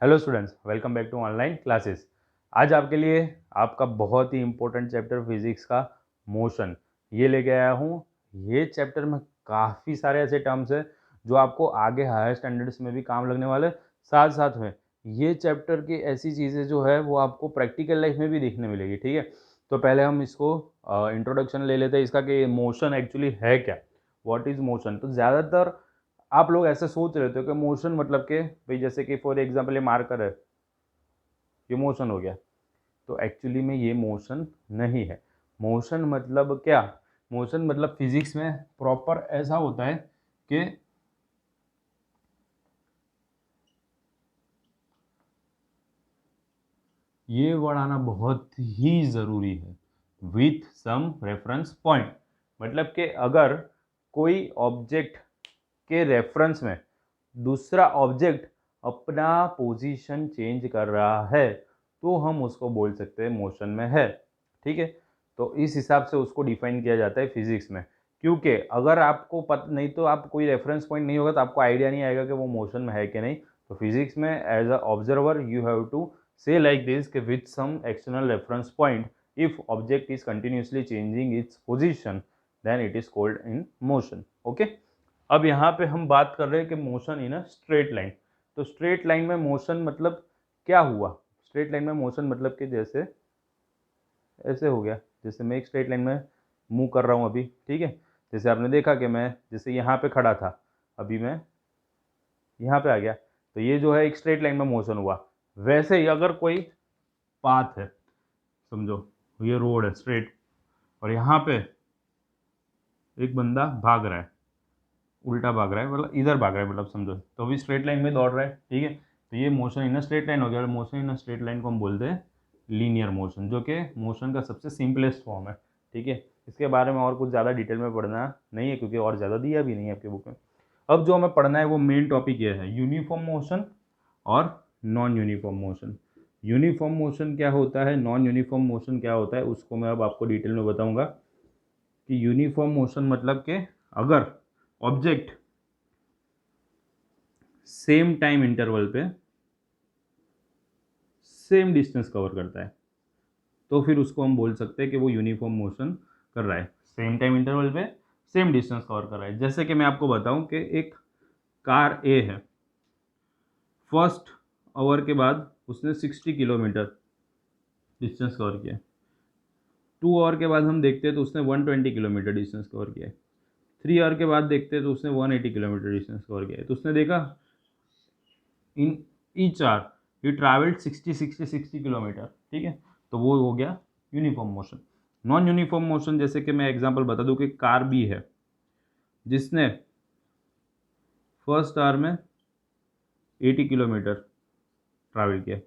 Hello students, welcome back to online classes. आज आपके लिए आपका बहुत ही इम्पोर्टेंट चैप्टर फिजिक्स का मोशन ये लेके आया हूँ। ये चैप्टर में काफ़ी सारे ऐसे टर्म्स हैं जो आपको आगे हायर स्टैंडर्ड्स में भी काम लगने वाले। साथ साथ में ये चैप्टर की ऐसी चीज़ें जो है वो आपको प्रैक्टिकल लाइफ में भी देखने मिलेगी। ठीक है, तो पहले हम इसको इंट्रोडक्शन ले लेते हैं इसका कि मोशन एक्चुअली है क्या, व्हाट इज़ मोशन। तो ज़्यादातर आप लोग ऐसे सोच रहे थे कि मोशन मतलब कि भाई जैसे कि फॉर एग्जांपल ये मार्कर है, ये मोशन हो गया। तो एक्चुअली में ये मोशन नहीं है। मोशन मतलब क्या, मोशन मतलब फिजिक्स में प्रॉपर ऐसा होता है कि ये वर्ड आना बहुत ही ज़रूरी है, विथ सम रेफरेंस पॉइंट। मतलब कि अगर कोई ऑब्जेक्ट के रेफरेंस में दूसरा ऑब्जेक्ट अपना पोजीशन चेंज कर रहा है तो हम उसको बोल सकते हैं मोशन में है। ठीक है, तो इस हिसाब से उसको डिफाइन किया जाता है फिजिक्स में। क्योंकि अगर आपको नहीं तो आप कोई रेफरेंस पॉइंट नहीं होगा तो आपको आइडिया नहीं आएगा कि वो मोशन में है कि नहीं। तो फिजिक्स में as a observer you have to say like this कि with some external reference point if object is continuously changing its position then it is called in motion। okay, अब यहाँ पे हम बात कर रहे हैं कि motion in a straight line. तो स्ट्रेट लाइन में मोशन मतलब क्या हुआ, स्ट्रेट लाइन में मोशन मतलब कि जैसे ऐसे हो गया, जैसे मैं एक स्ट्रेट लाइन में मूव कर रहा हूँ अभी। ठीक है, जैसे आपने देखा कि मैं जैसे यहाँ पे खड़ा था, अभी मैं यहाँ पे आ गया, तो ये जो है एक स्ट्रेट लाइन में मोशन हुआ। वैसे ही अगर कोई पाथ है, समझो ये रोड है स्ट्रेट, और यहाँ पे एक बंदा भाग रहा है, उल्टा भाग रहा है, मतलब इधर भाग रहा है, मतलब समझो तो अभी स्ट्रेट लाइन में दौड़ रहा है। ठीक है, तो ये मोशन इन स्ट्रेट लाइन हो गया, और मोशन इन स्ट्रेट लाइन को हम बोलते हैं लीनियर मोशन, जो कि मोशन का सबसे सिंपलेस्ट फॉर्म है। ठीक है, इसके बारे में और कुछ ज़्यादा डिटेल में पढ़ना नहीं है क्योंकि और ज़्यादा दिया भी नहीं है आपके बुक में। अब जो हमें पढ़ना है वो मेन टॉपिक ये है, यूनिफॉर्म मोशन और non uniform motion. Uniform motion क्या होता है, नॉन यूनिफॉर्म मोशन क्या होता है, उसको मैं अब आपको डिटेल में बताऊंगा। कि यूनिफॉर्म मोशन मतलब कि अगर ऑब्जेक्ट सेम टाइम इंटरवल पे सेम डिस्टेंस कवर करता है तो फिर उसको हम बोल सकते हैं कि वो यूनिफॉर्म मोशन कर रहा है। सेम टाइम इंटरवल पे सेम डिस्टेंस कवर कर रहा है। जैसे कि मैं आपको बताऊं कि एक कार ए है, फर्स्ट आवर के बाद उसने 60 किलोमीटर डिस्टेंस कवर किया। 2 आवर के बाद हम देखते हैं तो उसने 120 किलोमीटर डिस्टेंस कवर किया है। 3 आवर के बाद देखते हैं तो उसने 180 किलोमीटर डिस्टेंस कवर किया है। तो उसने देखा in each hour you travelled 60 kilometre. ठीक है, तो वो हो गया uniform motion. Non uniform motion जैसे कि मैं एग्जांपल बता दूं कि कार बी है जिसने फर्स्ट आवर में 80 किलोमीटर ट्रैवल किया,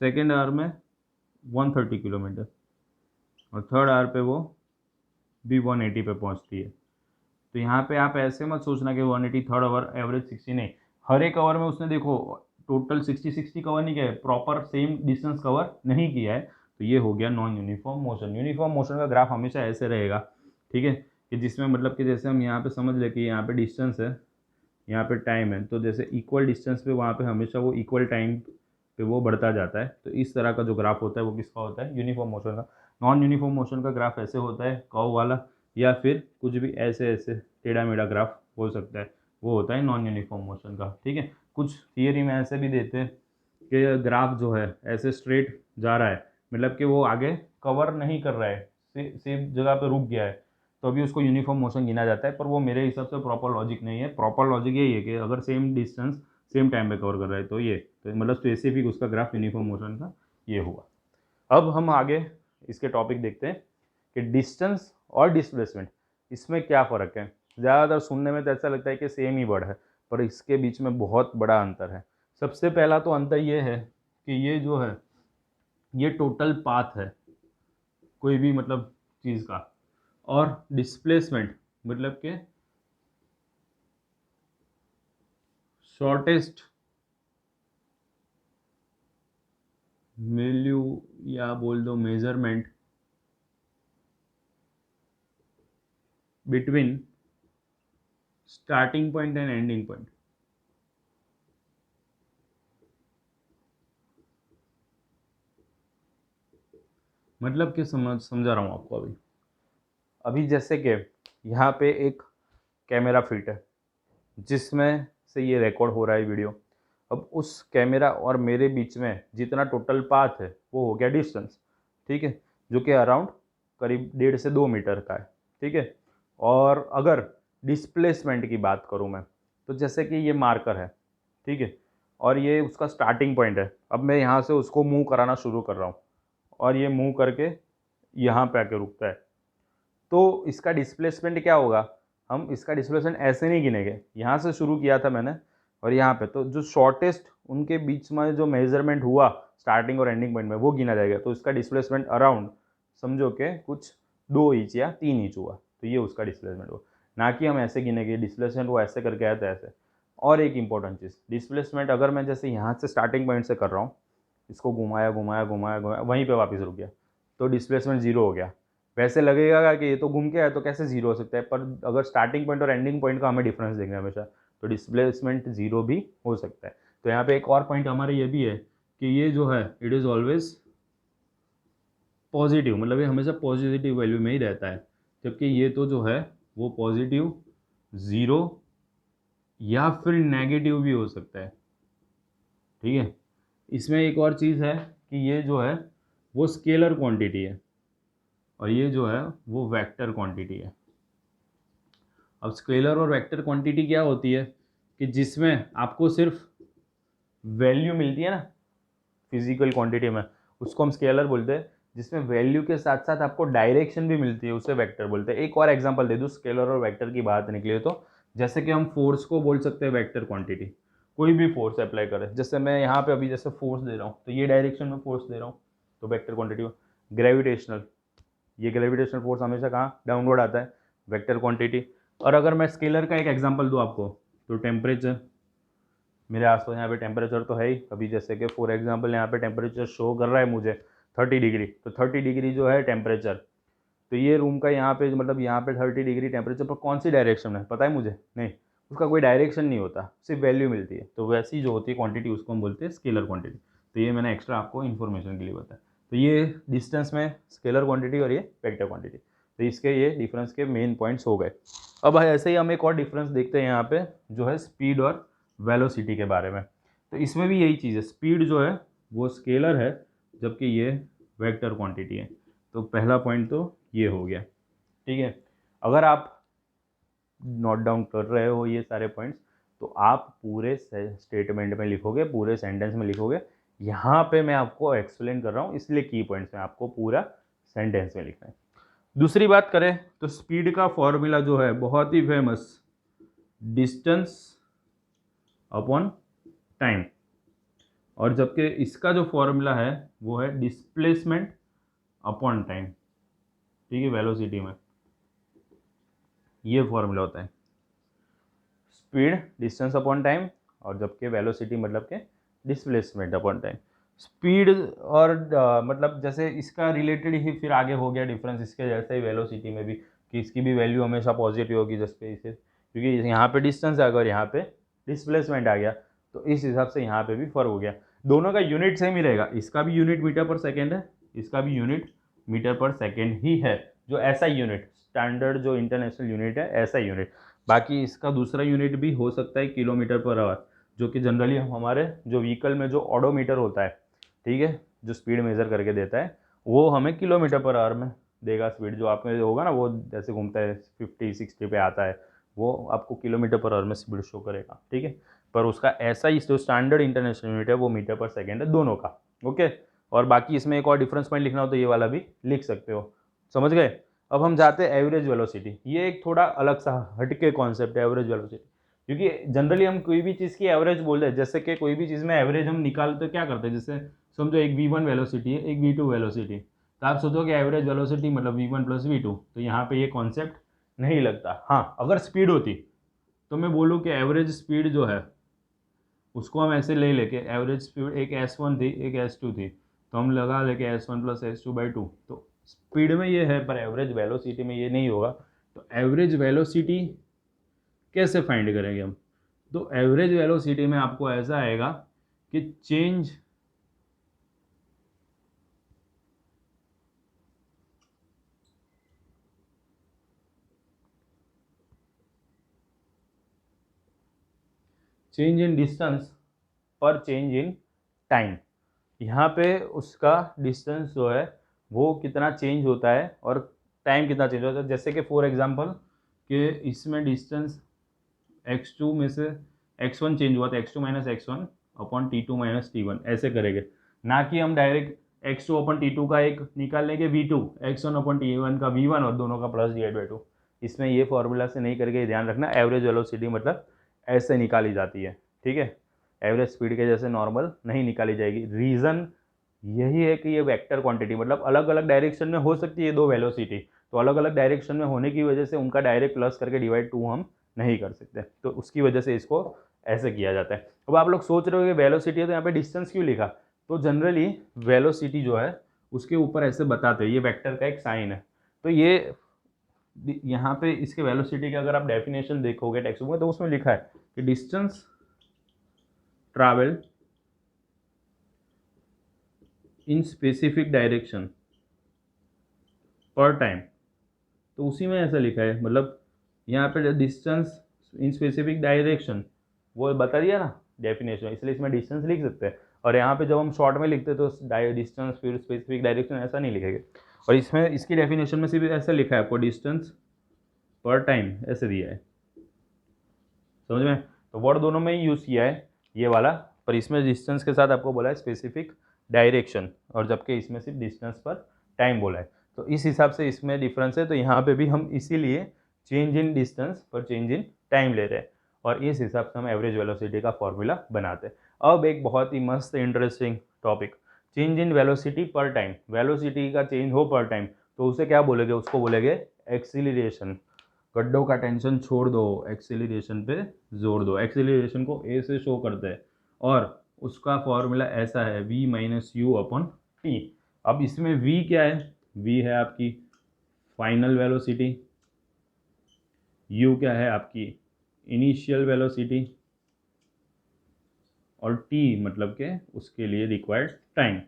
सेकेंड आवर में 130 किलोमीटर, और थर्ड आवर पे वो भी 180 पे पहुंचती है। तो यहाँ पे आप ऐसे मत सोचना कि 180 थर्ड आवर एवरेज 60 नहीं, हर एक आवर में उसने देखो टोटल 60 कवर नहीं किया है, प्रॉपर सेम डिस्टेंस कवर नहीं किया है। तो ये हो गया non uniform motion. Uniform motion का ग्राफ हमेशा ऐसे रहेगा। ठीक है, कि जिसमें मतलब कि जैसे हम यहाँ पे समझ ले कि यहाँ पे डिस्टेंस है, यहाँ पे टाइम है, तो जैसे इक्वल डिस्टेंस पे वहाँ पे हमेशा वो इक्वल टाइम पे वो बढ़ता जाता है। तो इस तरह का जो ग्राफ होता है वो किसका होता है, यूनिफॉर्म मोशन का। नॉन यूनिफॉर्म मोशन का ग्राफ ऐसे होता है कर्व वाला, या फिर कुछ भी ऐसे ऐसे टेढ़ा मेढ़ा ग्राफ हो सकता है, वो होता है नॉन यूनिफॉर्म मोशन का। ठीक है, कुछ थियरी में ऐसे भी देते हैं कि ग्राफ जो है ऐसे स्ट्रेट जा रहा है, मतलब कि वो आगे कवर नहीं कर रहा है, सेम जगह पे रुक गया है, तो अभी उसको यूनिफॉर्म मोशन गिना जाता है। पर वो मेरे हिसाब से प्रॉपर लॉजिक नहीं है। प्रॉपर लॉजिक यही है कि अगर सेम डिस्टेंस सेम टाइम पे कवर कर रहा है तो ये तो मतलब स्पेसिफिक उसका ग्राफ यूनिफॉर्म मोशन का ये हुआ। अब हम आगे इसके टॉपिक देखते हैं कि डिस्टेंस और डिस्प्लेसमेंट, इसमें क्या फ़र्क है। ज़्यादातर सुनने में तो ऐसा लगता है कि सेम ही वर्ड है, पर इसके बीच में बहुत बड़ा अंतर है। सबसे पहला तो अंतर ये है कि ये जो है ये टोटल पाथ है कोई भी मतलब चीज़ का, और डिस्प्लेसमेंट मतलब कि शॉर्टेस्ट वैल्यू या बोल दो measurement between starting point and ending point. मतलब कि समझा रहा हूँ आपको। अभी अभी जैसे कि यहाँ पे एक कैमरा फिट है जिसमें से ये रिकॉर्ड हो रहा है वीडियो। अब उस कैमरा और मेरे बीच में जितना टोटल पाथ है वो हो गया डिस्टेंस, ठीक है, जो कि अराउंड करीब 1.5 से 2 मीटर का है, ठीक है। और अगर डिस्प्लेसमेंट की बात करूँ मैं, तो जैसे कि ये मार्कर है, ठीक है, और ये उसका स्टार्टिंग पॉइंट है। अब मैं यहाँ से उसको मूव कराना शुरू कर रहा हूँ और ये मूव करके यहाँ पे आके रुकता है, तो इसका डिस्प्लेसमेंट क्या होगा? हम इसका डिस्प्लेसमेंट ऐसे नहीं गिनेंगे, यहाँ से शुरू किया था मैंने और यहाँ पे, तो जो शॉर्टेस्ट उनके बीच में जो मेजरमेंट हुआ स्टार्टिंग और एंडिंग पॉइंट में वो गिना जाएगा। तो इसका डिस्प्लेसमेंट अराउंड समझो कि कुछ 2 इंच या 3 इंच हुआ, तो ये उसका डिस्प्लेसमेंट हुआ। ना कि हम ऐसे गिनेंगे डिस्प्लेसमेंट वो ऐसे करके आया था ऐसे। और एक इंपॉर्टेंट चीज़, डिस्प्लेसमेंट अगर मैं जैसे यहाँ से स्टार्टिंग पॉइंट से कर रहा हूँ, इसको घुमाया घुमाया घुमाया घुमाया वहीं पे वापस रुक गया, तो डिस्प्लेसमेंट जीरो हो गया। वैसे लगेगा कि ये तो घूम के आया तो कैसे जीरो हो सकता है, पर अगर स्टार्टिंग पॉइंट और एंडिंग पॉइंट का हमें डिफरेंस देखना है हमेशा, तो डिस्प्लेसमेंट जीरो भी हो सकता है। तो यहाँ पे एक और पॉइंट हमारे ये भी है कि ये जो है इट इज़ ऑलवेज पॉजिटिव, मतलब ये हमेशा पॉजिटिव वैल्यू में ही रहता है, जबकि ये तो जो है वो पॉजिटिव, ज़ीरो या फिर नेगेटिव भी हो सकता है, ठीक है। इसमें एक और चीज़ है कि ये जो है वो स्केलर क्वांटिटी है और ये जो है वो वेक्टर क्वांटिटी है। अब स्केलर और वेक्टर क्वांटिटी क्या होती है कि जिसमें आपको सिर्फ वैल्यू मिलती है ना फिजिकल क्वांटिटी में, उसको हम स्केलर बोलते हैं। जिसमें वैल्यू के साथ साथ आपको डायरेक्शन भी मिलती है उसे वेक्टर बोलते हैं। एक और एग्जांपल दे दूँ स्केलर और वेक्टर की बात निकली तो, जैसे कि हम फोर्स को बोल सकते हैं वेक्टर क्वांटिटी। कोई भी फोर्स अप्लाई करें, जैसे मैं यहाँ पे अभी जैसे फोर्स दे रहा हूँ तो ये डायरेक्शन में फोर्स दे रहा हूँ, तो वेक्टर क्वांटिटी। ग्रेविटेशनल, ये ग्रेविटेशनल फोर्स हमेशा कहाँ डाउनवर्ड आता है, वेक्टर क्वांटिटी। और अगर मैं स्केलर का एक एग्जांपल दूँ आपको, तो टेम्परेचर, मेरे आसपास यहाँ पे टेम्परेचर तो है ही। अभी जैसे कि फॉर एग्जांपल यहाँ पे टेम्परेचर शो कर रहा है मुझे 30 डिग्री, तो 30 डिग्री जो है टेम्परेचर, तो ये रूम का यहाँ पे मतलब यहाँ पे 30 डिग्री टेम्परेचर पर कौन सी डायरेक्शन है पता है मुझे? नहीं, उसका कोई डायरेक्शन नहीं होता, सिर्फ वैल्यू मिलती है। तो वैसी जो होती है क्वांटिटी उसको हम बोलते हैं स्केलर क्वांटिटी। तो ये मैंने एक्स्ट्रा आपको इन्फॉर्मेशन के लिए बताया। तो ये डिस्टेंस में स्केलर क्वांटिटी और ये वेक्टर क्वांटिटी, तो इसके ये डिफरेंस के मेन पॉइंट्स हो गए। अब ऐसे ही हम एक और डिफरेंस देखते हैं यहाँ पे, जो है स्पीड और वेलोसिटी के बारे में। तो इसमें भी यही चीज़ है, स्पीड जो है वो स्केलर है जबकि ये वेक्टर क्वांटिटी है। तो पहला पॉइंट तो ये हो गया, ठीक है। अगर आप नोट डाउन कर रहे हो ये सारे पॉइंट्स, तो आप पूरे स्टेटमेंट में लिखोगे, पूरे सेंटेंस में लिखोगे। यहाँ पे मैं आपको एक्सप्लेन कर रहा हूँ इसलिए की पॉइंट्स में आपको पूरा सेंटेंस में लिखना है। दूसरी बात करें तो स्पीड का फॉर्मूला जो है बहुत ही फेमस, डिस्टेंस अपॉन टाइम, और जबकि इसका जो फॉर्मूला है वो है डिस्प्लेसमेंट अपॉन टाइम, ठीक है, वेलोसिटी में ये फॉर्मूला होता है, स्पीड डिस्टेंस अपॉन टाइम, और जबकि वेलोसिटी मतलब के डिस्प्लेसमेंट अपॉन टाइम। स्पीड और मतलब जैसे इसका रिलेटेड ही फिर आगे हो गया डिफरेंस इसके जैसे ही वेलोसिटी में भी, कि इसकी भी वैल्यू हमेशा पॉजिटिव होगी जैसे इसे, क्योंकि यहाँ पे डिस्टेंस आ गया और यहाँ पे डिस्प्लेसमेंट आ गया, तो इस हिसाब से यहाँ पे भी फर्क हो गया। दोनों का यूनिट सेम ही रहेगा, इसका भी यूनिट मीटर पर सेकेंड है, इसका भी यूनिट मीटर पर सेकेंड ही है, जो ऐसा यूनिट स्टैंडर्ड जो इंटरनेशनल यूनिट है ऐसा यूनिट। बाकी इसका दूसरा यूनिट भी हो सकता है किलोमीटर पर आवर, जो कि जनरली हमारे जो व्हीकल में जो ऑडोमीटर होता है, ठीक है, जो स्पीड मेज़र करके देता है, वो हमें किलोमीटर पर आवर में देगा। स्पीड जो आप में होगा ना वो जैसे घूमता है 50-60 पे आता है, वो आपको किलोमीटर पर आवर में स्पीड शो करेगा, ठीक है। पर उसका ऐसा ही जो स्टैंडर्ड इंटरनेशनल यूनिट है वो मीटर पर सेकेंड है दोनों का, ओके। और बाकी इसमें एक और डिफरेंस पॉइंट लिखना हो तो ये वाला भी लिख सकते हो, समझ गए। अब हम जाते हैं एवरेज वेलोसिटी। ये एक थोड़ा अलग सा हटके कॉन्सेप्ट है एवरेज वेलोसिटी, क्योंकि जनरली हम कोई भी चीज़ की एवरेज बोलते हैं, जैसे कि कोई भी चीज़ में एवरेज हम निकालते क्या करते हैं, जैसे समझो एक V1 वेलोसिटी है, एक V2 वेलोसिटी, तो आप सोचोगे एवरेज वेलोसिटी मतलब V1 + V2, तो यहाँ पे ये कॉन्सेप्ट नहीं लगता। हाँ, अगर स्पीड होती तो मैं बोलूँ कि एवरेज स्पीड जो है उसको हम ऐसे ले लेके, एवरेज स्पीड एक S1 थी एक S2 थी, तो हम लगा लेके S1 + S2/2, तो स्पीड में ये है पर एवरेज वेलोसिटी में ये नहीं होगा। तो एवरेज वेलोसिटी कैसे फाइंड करेंगे हम? तो एवरेज वेलोसिटी में आपको ऐसा आएगा कि चेंज चेंज इन डिस्टेंस पर चेंज इन टाइम। यहाँ पे उसका डिस्टेंस जो है वो कितना चेंज होता है और टाइम कितना चेंज होता है। जैसे कि फॉर एग्जांपल कि इसमें डिस्टेंस x2 में से x1 चेंज हुआ था, x2 minus x1 upon t2 minus t1 ऐसे करेंगे, ना कि हम डायरेक्ट x2 अपॉन t2 का एक निकाल लेंगे v2, x1 अपॉन t1 का v1 और दोनों का प्लस डिवाइड बाई 2। इसमें ये फॉर्मूला से नहीं करके ध्यान रखना, एवरेज वेलोसिटी मतलब ऐसे निकाली जाती है, ठीक है। एवरेज स्पीड के जैसे नॉर्मल नहीं निकाली जाएगी। रीज़न यही है कि ये वेक्टर क्वांटिटी मतलब अलग अलग डायरेक्शन में हो सकती है दो वेलोसिटी, तो अलग अलग डायरेक्शन में होने की वजह से उनका डायरेक्ट प्लस करके डिवाइड 2 हम नहीं कर सकते, तो उसकी वजह से इसको ऐसे किया जाता है। अब आप लोग सोच रहे हो कि वेलोसिटी है तो यहाँ पे डिस्टेंस क्यों लिखा, तो जनरली वेलोसिटी जो है उसके ऊपर ऐसे बताते हैं, ये वेक्टर का एक साइन है। तो ये यहाँ पे इसके वेलोसिटी के अगर आप डेफिनेशन देखोगे टेक्स्ट बुक में तो उसमें लिखा है कि distance travel in specific direction पर टाइम, तो उसी में ऐसा लिखा है। मतलब यहाँ पे डिस्टेंस इन स्पेसिफिक डायरेक्शन वो बता दिया ना डेफिनेशन, इसलिए इसमें डिस्टेंस लिख सकते हैं। और यहाँ पे जब हम शॉर्ट में लिखते हैं तो डिस्टेंस फिर स्पेसिफिक डायरेक्शन ऐसा नहीं लिखेंगे। और इसमें इसकी डेफिनेशन में सिर्फ ऐसा लिखा है आपको डिस्टेंस पर टाइम ऐसे दिया है, समझ में। तो वर्ड दोनों में ही यूज़ किया है ये वाला, पर इसमें डिस्टेंस के साथ आपको बोला है स्पेसिफिक डायरेक्शन, और जबकि इसमें सिर्फ डिस्टेंस पर टाइम बोला है। तो इस हिसाब से इसमें डिफरेंस है। तो यहाँ पे भी हम इसीलिए चेंज इन डिस्टेंस पर चेंज इन टाइम ले रहे हैं, और इस हिसाब से हम एवरेज वेलोसिटी का फॉर्मूला बनाते हैं। अब एक बहुत ही मस्त interesting topic, change in velocity पर टाइम। वेलोसिटी का चेंज हो पर टाइम तो उसे क्या बोलेंगे, उसको बोलेंगे एक्सीलरेशन। गड्ढों का टेंशन छोड़ दो, एक्सेलरेशन पे जोर दो। एक्सेलरेशन को ए से शो करते हैं और उसका फॉर्मूला ऐसा है v minus you upon T. अब इसमें v क्या है, v है आपकी फाइनल वेलोसिटी, u क्या है आपकी इनिशियल वेलोसिटी, और t मतलब के उसके लिए रिक्वायर्ड टाइम,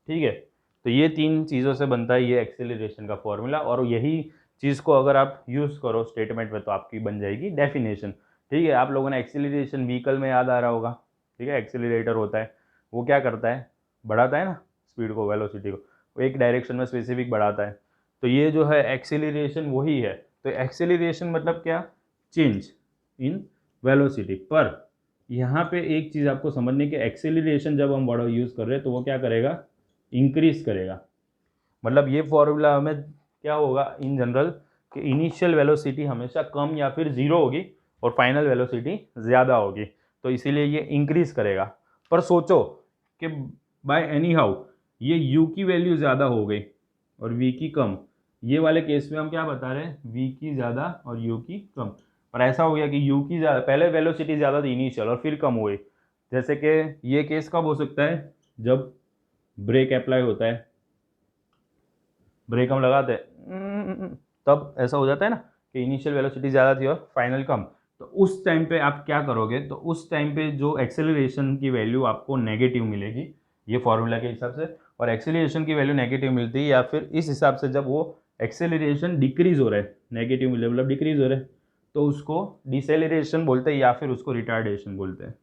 ठीक है। तो ये तीन चीज़ों से बनता है ये एक्सेलरेशन का फॉर्मूला, और यही चीज़ को अगर आप यूज़ करो स्टेटमेंट में तो आपकी बन जाएगी डेफिनेशन, ठीक है। आप लोगों ने एक्सेलरेशन व्हीकल में याद आ रहा होगा, ठीक है। एक्सेलरेटर होता है, वो क्या करता है, बढ़ाता है ना स्पीड को, वेलोसिटी को, वो एक डायरेक्शन में स्पेसिफिक बढ़ाता है। तो ये जो है एक्सेलरेशन वही है। तो एक्सेलरेशन मतलब क्या, चेंज इन वेलोसिटी। पर यहाँ पे एक चीज़ आपको समझने की, एक्सेलरेशन जब हम वर्ड यूज़ कर रहे हैं तो वो क्या करेगा, इंक्रीज करेगा। मतलब ये फॉर्मूला हमें क्या होगा इन जनरल कि इनिशियल वेलोसिटी हमेशा कम या फिर ज़ीरो होगी और फाइनल वेलोसिटी ज़्यादा होगी, तो इसीलिए ये इंक्रीज करेगा। पर सोचो कि बाय एनी हाउ ये u की वैल्यू ज़्यादा हो गई और v की कम, ये वाले केस में हम क्या बता रहे हैं, v की ज़्यादा और u की कम। पर ऐसा हो गया कि u की ज़्यादा, पहले वेलोसिटी ज़्यादा थी इनिशियल और फिर कम हुई। जैसे कि ये केस कब हो सकता है, जब ब्रेक अप्लाई होता है, ब्रेक हम लगाते हैं तब ऐसा हो जाता है ना कि इनिशियल वेलोसिटी ज़्यादा थी और फाइनल कम। तो उस टाइम पे आप क्या करोगे, तो उस टाइम पे जो एक्सेलरेशन की वैल्यू आपको नेगेटिव मिलेगी ये फॉर्मूला के हिसाब से, और एक्सेलरेशन की वैल्यू नेगेटिव मिलती है या फिर इस हिसाब से जब वो एक्सेलरेशन डिक्रीज हो रहा है, नेगेटिव मिले मतलब डिक्रीज हो रहा है, तो उसको डिसेलरेशन बोलते हैं या फिर उसको रिटार्डेशन बोलते हैं।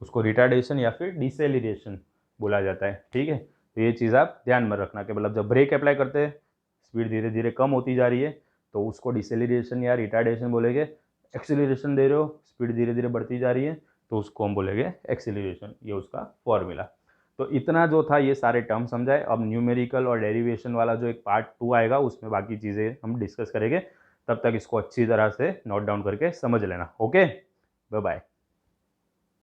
उसको रिटार्डेशन या फिर डिसेलरेशन बोला जाता है, ठीक है। तो ये चीज़ आप ध्यान में रखना कि मतलब जब ब्रेक अप्लाई करते हैं स्पीड धीरे धीरे कम होती जा रही है तो उसको डिसेलरेशन या रिटार्डेशन बोलेंगे। एक्सेलरेशन दे रहे हो, स्पीड धीरे धीरे बढ़ती जा रही है तो उसको हम बोलेंगे एक्सेलरेशन, ये उसका फॉर्मूला। तो इतना जो था ये सारे टर्म समझाए। अब न्यूमेरिकल और डेरिवेशन वाला जो एक पार्ट 2 आएगा उसमें बाकी चीज़ें हम डिस्कस करेंगे। तब तक इसको अच्छी तरह से नोट डाउन करके समझ लेना। Okay, bye bye.